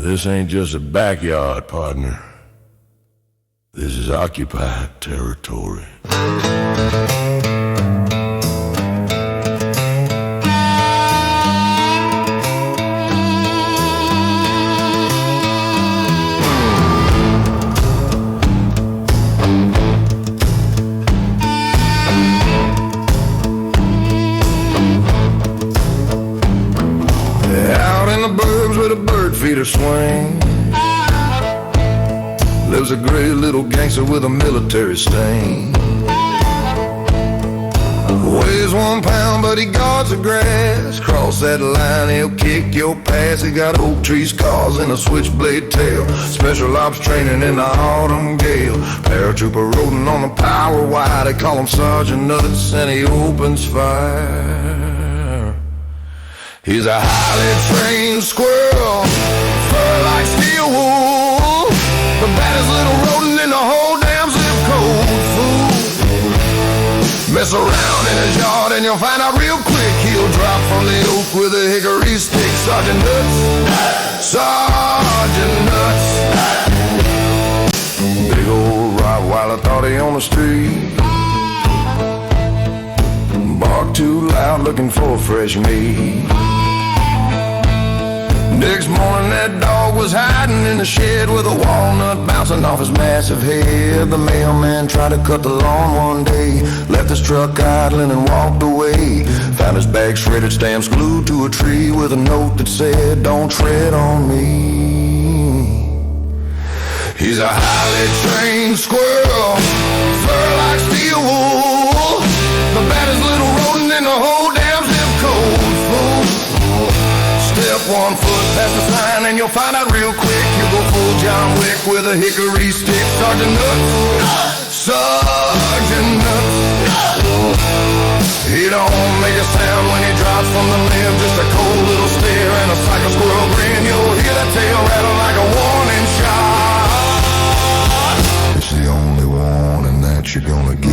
This ain't just a backyard, partner. This is occupied territory. Out in the burbs where the bird feeder swing lives a great little gangster with a military stain. Weighs 1 pound, but he guards the grass. Cross that line, he'll kick your pass. He got oak tree scars and a switchblade tail. Special ops training in the autumn gale. Paratrooper rodent on the power wire. They call him Sergeant Nutz, and he opens fire. He's a highly trained squirrel, fur like steel wool, the baddest little rodent in the whole damn zip code, fool. Mess around in his yard and you'll find out real quick. He'll drop from the oak with a hickory stick. Sergeant Nutz, Sergeant Nutz. Big old Rottweiler thought he on the street. Barked too loud looking for fresh meat. Next morning that dog was hiding in the shed with a walnut bouncing off his massive head. The mailman tried to cut the lawn one day, left his truck idling and walked away. Found his bag shredded, stamps glued to a tree with a note that said, "Don't tread on me." He's a highly trained squirrel, fur like steel wool, the baddest little rodent in the whole damn zip code, fool. Step 1 foot past the sign and you'll find out real quick. You go full John Wick with a hickory stick. Sergeant Nutz, Sergeant Nutz. He don't make a sound when he drops from the limb. Just a cold little stare and a psycho squirrel grin. You'll hear that tail rattle like a warning shot. It's the only warning that you're gonna get.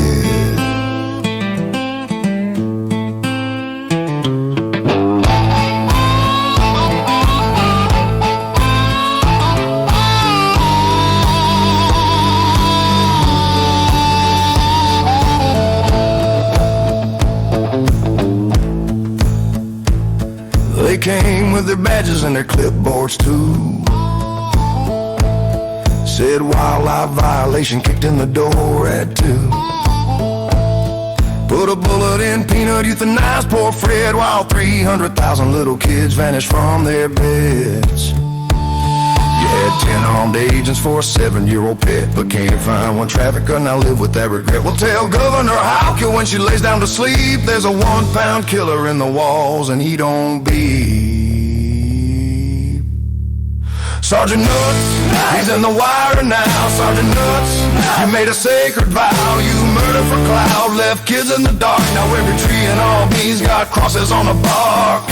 They came with their badges and their clipboards too. Said wildlife violation, kicked in the door at 2. Put a bullet in Peanut, euthanized poor Fred, while 300,000 little kids vanished from their beds. You had 10 armed agents for a 7-year-old pet, but can't find one trafficker, now live with that regret. Well, tell Governor Hochul when she lays down to sleep, there's a 1-pound killer in the walls and he don't beep. Sergeant Nutz, he's in the wire now. Sergeant Nutz, you made a sacred vow. You murdered for clout, left kids in the dark. Now every tree in Albany's got crosses on the bark.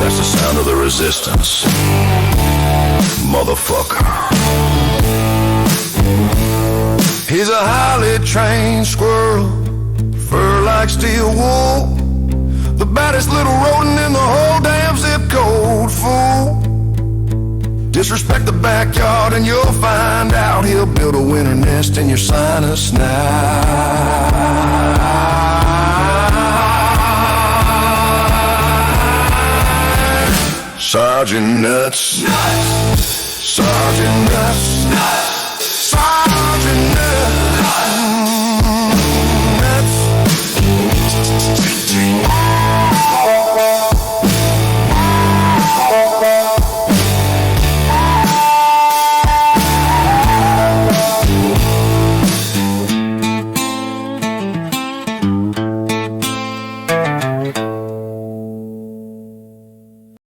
That's the sound of the resistance, motherfucker. He's a highly trained squirrel, fur like steel wool, the baddest little rodent in the whole damn zip code, fool. Disrespect the backyard and you'll find out he'll build a winter nest in your sinus now. Sergeant Nutz, Sergeant Nutz.